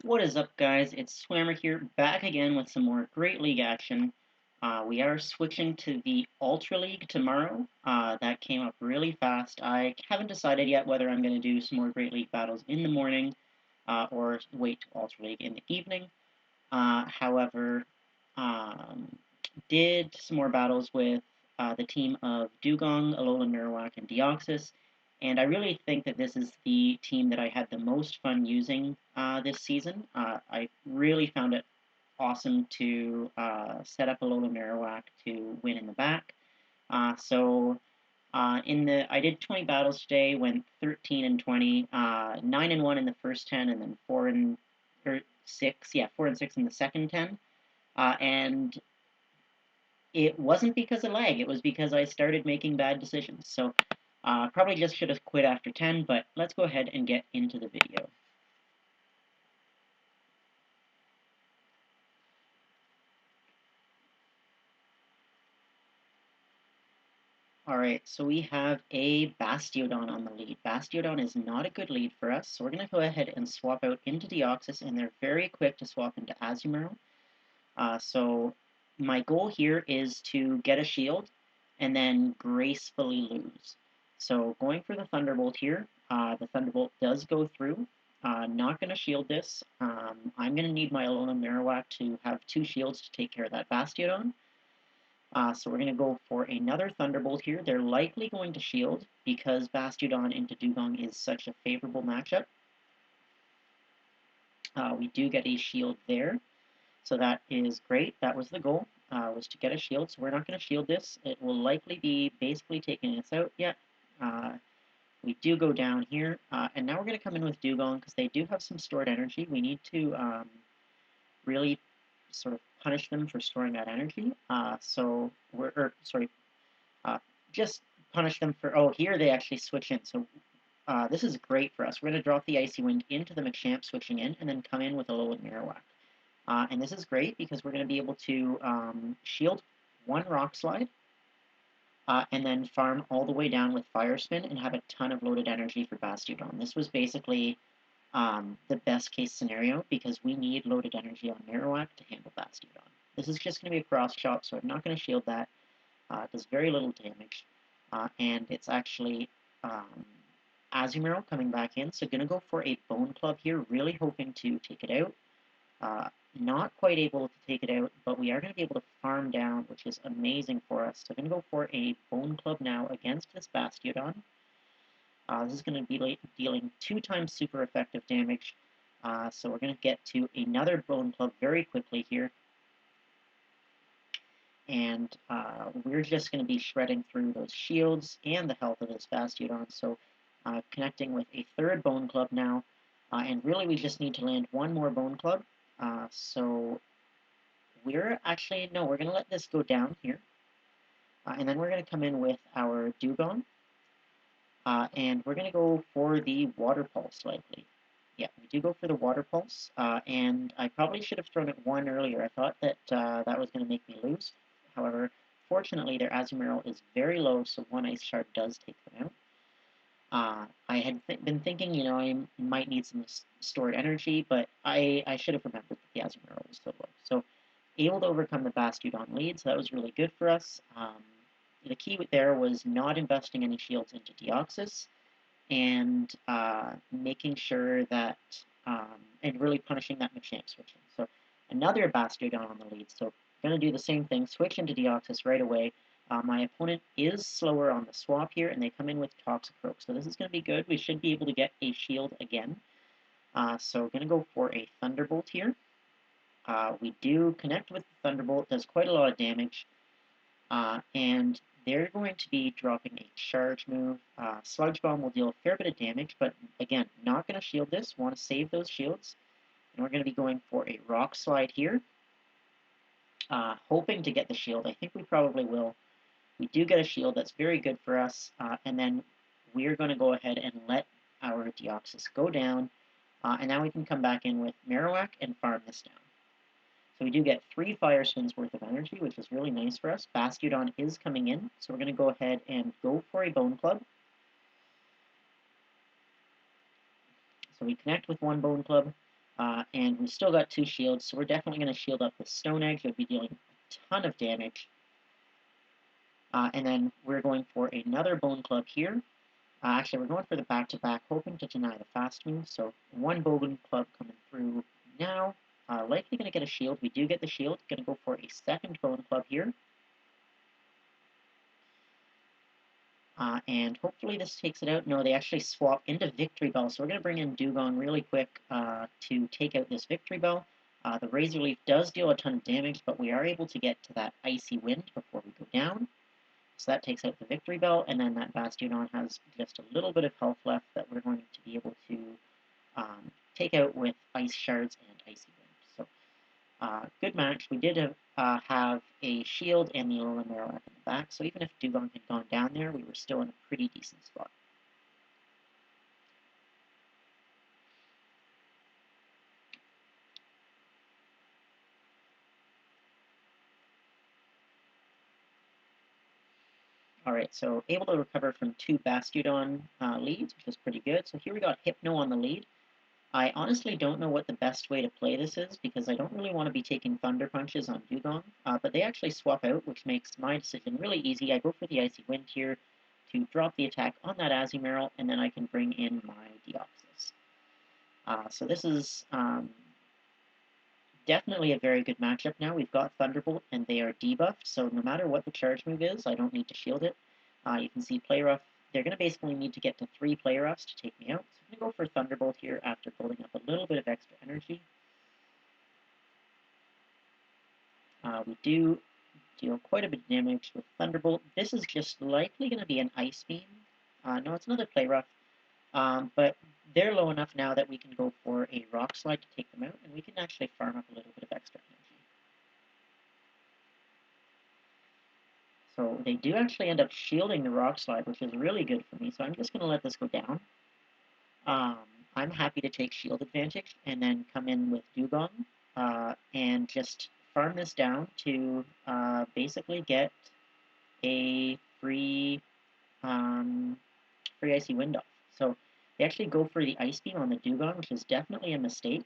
What is up, guys? It's Swammer here, back again with some more Great League action. We are switching to the Ultra League tomorrow. That came up really fast. I haven't decided yet whether I'm going to do some more Great League battles in the morning or wait to Ultra League in the evening. However, um, did some more battles with the team of Dewgong, Alolan Marowak, and Deoxys, and I really think that this is the team that I had the most fun using this season. I really found it awesome to set up Alolan Marowak to win in the back. I did 20 battles today, went 13 and 20, 9 and 1 in the first 10, and then 4 and or 6, yeah, 4 and 6 in the second 10. And it wasn't because of lag, it was because I started making bad decisions. So probably just should have quit after 10, but let's go ahead and get into the video. Alright, so we have a Bastiodon on the lead. Bastiodon is not a good lead for us, so we're going to go ahead and swap out into Deoxys, and they're very quick to swap into Azumarill. So my goal here is to get a shield and then gracefully lose. So going for the Thunderbolt here, the Thunderbolt does go through. Not going to shield this. I'm going to need my Alolan Marowak to have 2 shields to take care of that Bastiodon. So we're going to go for another Thunderbolt here. They're likely going to shield because Bastiodon into Dewgong is such a favorable matchup. We do get a shield there. So that is great. That was the goal, was to get a shield. So we're not going to shield this. It will likely be basically taking us out yet. We do go down here, and now we're going to come in with Dewgong because they do have some stored energy. We need to really sort of punish them for storing that energy. Just punish them for, oh, here they actually switch in. So this is great for us. We're going to drop the Icy Wind into the Machamp switching in, and then come in with a Alolan Marowak. And this is great because we're going to be able to shield one Rock Slide, and then farm all the way down with Fire Spin and have a ton of loaded energy for Bastiodon. This was basically the best case scenario because we need loaded energy on Marowak to handle Bastiodon. This is just going to be a cross chop, so I'm not going to shield that. It does very little damage, and it's actually Azumarill coming back in, so going to go for a Bone Club here, really hoping to take it out. Not quite able to take it out, but we are going to be able to farm down, which is amazing for us. So I'm going to go for a Bone Club now against this Bastiodon. This is going to be dealing 2 times super effective damage. So we're going to get to another Bone Club very quickly here. And we're just going to be shredding through those shields and the health of this Bastiodon. So connecting with a third Bone Club now. And really we just need to land one more Bone Club. So we're actually, no, we're going to let this go down here. And then we're going to come in with our Dewgong. And we're going to go for the Water Pulse likely. Yeah, we do go for the Water Pulse. And I probably should have thrown it 1 earlier. I thought that that was going to make me lose. However, fortunately their Azumarill is very low, so 1 Ice Shard does take them out. I had been thinking, you know, I might need some stored energy, but I should have remembered that the Azumarill was so low. So, able to overcome the Bastiodon lead, so that was really good for us. The key there was not investing any shields into Deoxys, and making sure that, and really punishing that Machamp switching. So, another Bastiodon on the lead, so going to do the same thing, switch into Deoxys right away. My opponent is slower on the swap here, and they come in with Toxicroak. So this is going to be good. We should be able to get a shield again. So going to go for a Thunderbolt here. We do connect with the Thunderbolt. Does quite a lot of damage. And they're going to be dropping a charge move. Sludge Bomb will deal a fair bit of damage, but again, not going to shield this. Want to save those shields. And we're going to be going for a Rock Slide here. Hoping to get the shield. I think we probably will. We do get a shield, that's very good for us, and then we're going to go ahead and let our Deoxys go down, and now we can come back in with Marowak and farm this down. So we do get 3 Fire Spins worth of energy, which is really nice for us. Bastiodon is coming in, so we're going to go ahead and go for a Bone Club. So we connect with 1 Bone Club, And we still got 2 shields, so we're definitely going to shield up the Stone Egg. He'll be dealing a ton of damage. And then we're going for another Bone Club here. Actually, we're going for the back-to-back, hoping to deny the fast move. So 1 Bone Club coming through now. Likely going to get a shield. We do get the shield. Going to go for a second Bone Club here. And hopefully this takes it out. No, they actually swap into Victory Bell. So we're going to bring in Dewgong really quick to take out this Victory Bell. The Razor Leaf does deal a ton of damage, but we are able to get to that Icy Wind before we go down. So that takes out the Victory Bell, and then that Bastion has just a little bit of health left that we're going to be able to take out with Ice Shards and Icy Wind. So good match. We did have a shield and the Alolan Marowak in the back, so even if Dewgong had gone down there, we were still in a pretty decent spot. Alright, so able to recover from 2 Bastiodon leads, which is pretty good. So here we got Hypno on the lead. I honestly don't know what the best way to play this is, because I don't really want to be taking Thunder Punches on Dewgong, but they actually swap out, which makes my decision really easy. I go for the Icy Wind here to drop the attack on that Azumarill, and then I can bring in my Deoxys. So this is definitely a very good matchup now. We've got Thunderbolt, and they are debuffed, so no matter what the charge move is, I don't need to shield it. You can see Play Rough. They're going to basically need to get to 3 Play Roughs to take me out. So I'm going to go for Thunderbolt here after building up a little bit of extra energy. We do deal quite a bit of damage with Thunderbolt. This is just likely going to be an Ice Beam. No, it's another Play Rough. But they're low enough now that we can go for a Rock Slide to take them out, and we can actually farm up a little bit of extra energy. So they do actually end up shielding the Rock Slide, which is really good for me, so I'm just going to let this go down. I'm happy to take shield advantage and then come in with Dewgong and just farm this down to basically get a free Icy Wind off. So they actually go for the Ice Beam on the Dewgong, which is definitely a mistake.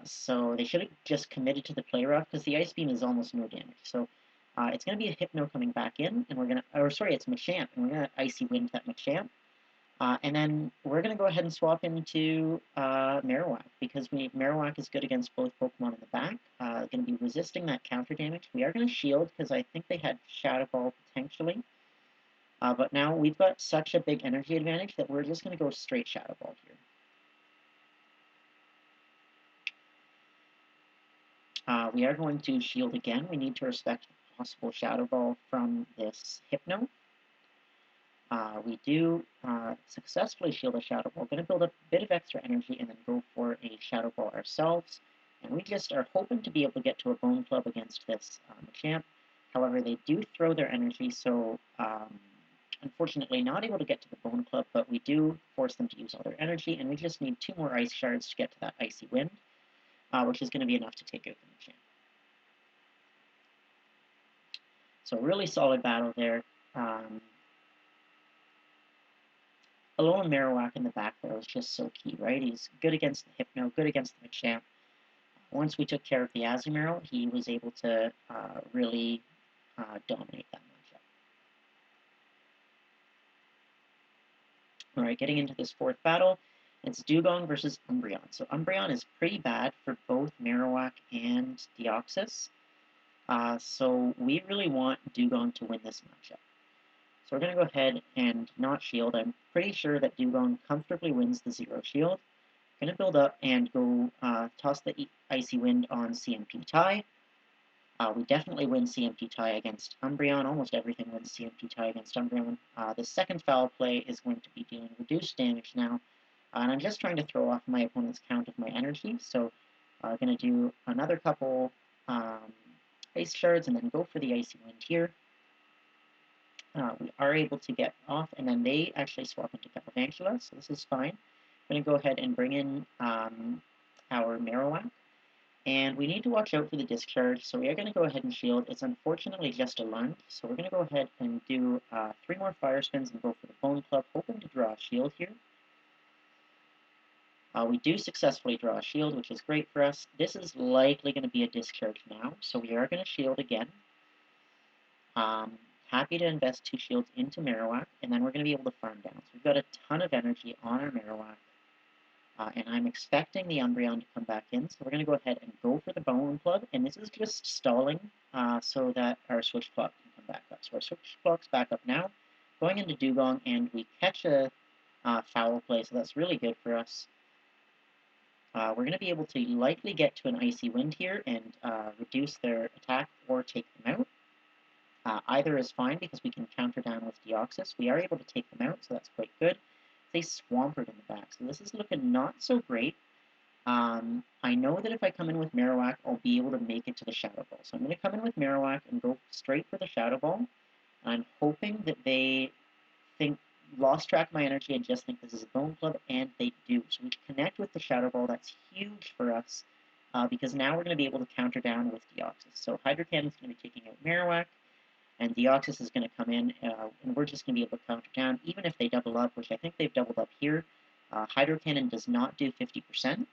So they should have just committed to the Play Rough, because the Ice Beam is almost no damage. So it's going to be a Hypno coming back in, and we're going to, or sorry, it's Machamp, and we're going to Icy Wind that Machamp. And then we're going to go ahead and swap into Marowak, because Marowak is good against both Pokemon in the back. Going to be resisting that counter damage. We are going to shield, because I think they had Shadow Ball potentially. But now we've got such a big energy advantage that we're just going to go straight Shadow Ball here. We are going to shield again. We need to respect the possible Shadow Ball from this Hypno. We do successfully shield a Shadow Ball. We're going to build up a bit of extra energy and then go for a Shadow Ball ourselves. And we just are hoping to be able to get to a Bone Club against this Machamp. However, they do throw their energy, so unfortunately not able to get to the Bone Club, but we do force them to use all their energy, and we just need 2 more Ice Shards to get to that Icy Wind, which is going to be enough to take out the Machamp. So really solid battle there. Alolan Marowak in the back there was just so key, right? He's good against the Hypno, good against the Machamp. Once we took care of the Azumarill, he was able to really dominate that matchup. Alright, getting into this 4th battle, it's Dewgong versus Umbreon. So Umbreon is pretty bad for both Marowak and Deoxys. So we really want Dewgong to win this matchup. So we're going to go ahead and not shield. I'm pretty sure that Dewgong comfortably wins the 0 shield. I'm going to build up and go toss the Icy Wind on CMP tie. We definitely win CMP tie against Umbreon. Almost everything wins CMP tie against Umbreon. The second foul play is going to be dealing reduced damage now. And I'm just trying to throw off my opponent's count of my energy. So I'm going to do another couple Ice Shards and then go for the Icy Wind here. We are able to get off, and then they actually swap into Galvantula, so this is fine. I'm going to go ahead and bring in our Marowak. And we need to watch out for the discharge, so we are going to go ahead and shield. It's unfortunately just a lunge, so we're going to go ahead and do 3 more fire spins and go for the Bone Club, hoping to draw a shield here. We do successfully draw a shield, which is great for us. This is likely going to be a discharge now, so we are going to shield again. Happy to invest 2 shields into Marowak, and then we're going to be able to farm down. So we've got a ton of energy on our Marowak, and I'm expecting the Umbreon to come back in, so we're going to go ahead and go for the Bone Club, and this is just stalling so that our Switch Clock can come back up. So our Switch Clock's back up now, going into Dewgong, and we catch a foul play, so that's really good for us. We're going to be able to likely get to an Icy Wind here and reduce their attack or take them out. Either is fine because we can counter down with Deoxys. We are able to take them out, so that's quite good. They Swampert in the back, so this is looking not so great. I know that if I come in with Marowak, I'll be able to make it to the Shadow Ball. So I'm going to come in with Marowak and go straight for the Shadow Ball. I'm hoping that they lost track of my energy and just think this is a Bone Club, and they do. So we connect with the Shadow Ball. That's huge for us because now we're going to be able to counter down with Deoxys. So Hydro Cannon is going to be taking out Marowak, and Deoxys is going to come in, and we're just going to be able to counter down, even if they double up, which I think they've doubled up here. Hydro Cannon does not do 50%,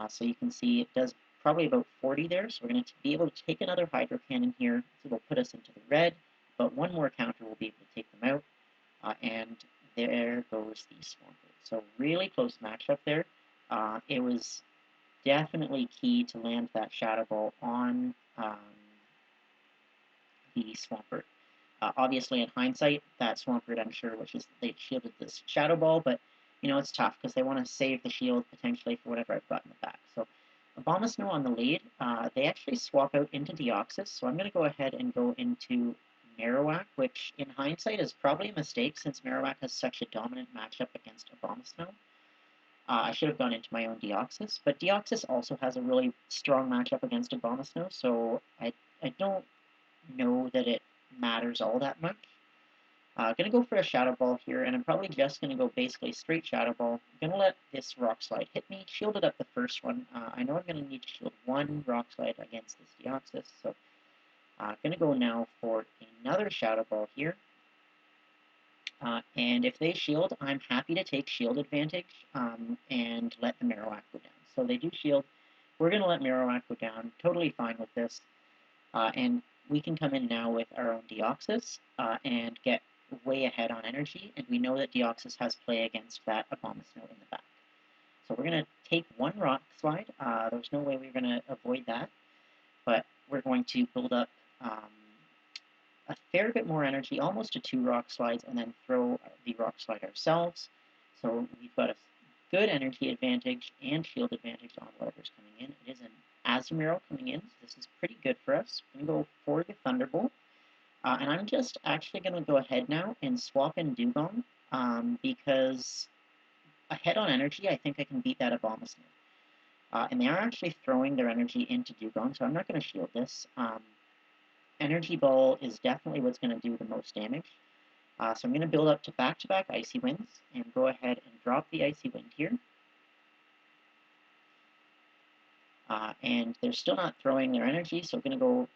so you can see it does probably about 40 there, so we're going to be able to take another Hydro Cannon here, so it'll put us into the red, but one more counter will be able to take them out, and there goes the Swampert. So really close matchup there. It was definitely key to land that Shadow Ball on the Swampert. Obviously, in hindsight, that Swampert, I'm sure, they shielded this Shadow Ball, but it's tough because they want to save the shield potentially for whatever I've got in the back. So Abomasnow on the lead, they actually swap out into Deoxys, so I'm going to go ahead and go into Marowak, which in hindsight is probably a mistake since Marowak has such a dominant matchup against Abomasnow. I should have gone into my own Deoxys, but Deoxys also has a really strong matchup against Abomasnow, so I don't know that it matters all that much. Gonna go for a Shadow Ball here, and I'm probably just gonna go basically straight Shadow Ball. I'm gonna let this Rock Slide hit me, shielded up the first one. I know I'm gonna need to shield one Rock Slide against this Deoxys, so gonna go now for another Shadow Ball here. And if they shield, I'm happy to take shield advantage and let the Marowak go down. So they do shield. We're gonna let Marowak go down. Totally fine with this. And we can come in now with our own Deoxys and get way ahead on energy, and we know that Deoxys has play against that Abomasnow in the back. So we're going to take one Rock Slide. There's no way we're going to avoid that, but we're going to build up a fair bit more energy, almost to 2 Rock Slides, and then throw the Rock Slide ourselves. So we've got a good energy advantage and shield advantage on whatever's coming in. It is an Azumarill coming in, so this is pretty good for us. I'm going to go for the Thunderbolt. And I'm just actually going to go ahead now and swap in Dewgong, because ahead on energy, I think I can beat that Abomasnow. And they are actually throwing their energy into Dewgong, so I'm not going to shield this. Energy Ball is definitely what's going to do the most damage. So I'm going to build up to back-to-back Icy Winds, and go ahead and drop the Icy Wind here. And they're still not throwing their energy, so I'm going to go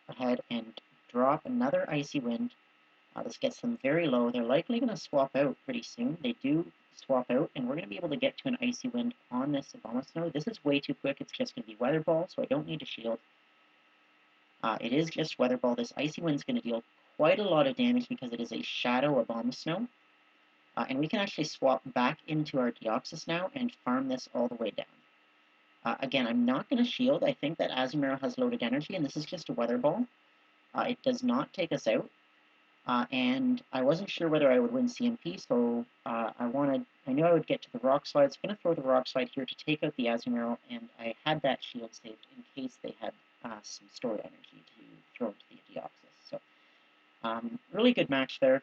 ahead and drop another Icy Wind. This gets them very low. They're likely going to swap out pretty soon. They do swap out, and we're going to be able to get to an Icy Wind on this Abomasnow. This is way too quick. It's just going to be Weather Ball, so I don't need to shield. It is just Weather Ball. This Icy Wind is going to deal quite a lot of damage because it is a Shadow Abomasnow. And we can actually swap back into our Deoxys now and farm this all the way down. Again, I'm not going to shield. I think that Azumarill has loaded energy, and this is just a Weather Ball. It does not take us out. And I wasn't sure whether I would win CMP, so I knew I would get to the Rock Slide. So I'm going to throw the Rock Slide here to take out the Azumarill, and I had that shield saved in case they had some stored energy to throw into the Deoxys. So really good match there.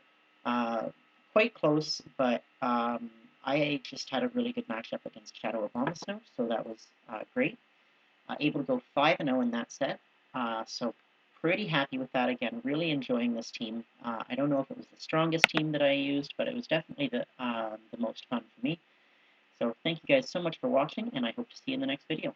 Quite close, but I just had a really good matchup against Shadow Abomasnow, so that was great. Able to go 5-0 in that set, so pretty happy with that. Again, really enjoying this team. I don't know if it was the strongest team that I used, but it was definitely the most fun for me. So thank you guys so much for watching, and I hope to see you in the next video.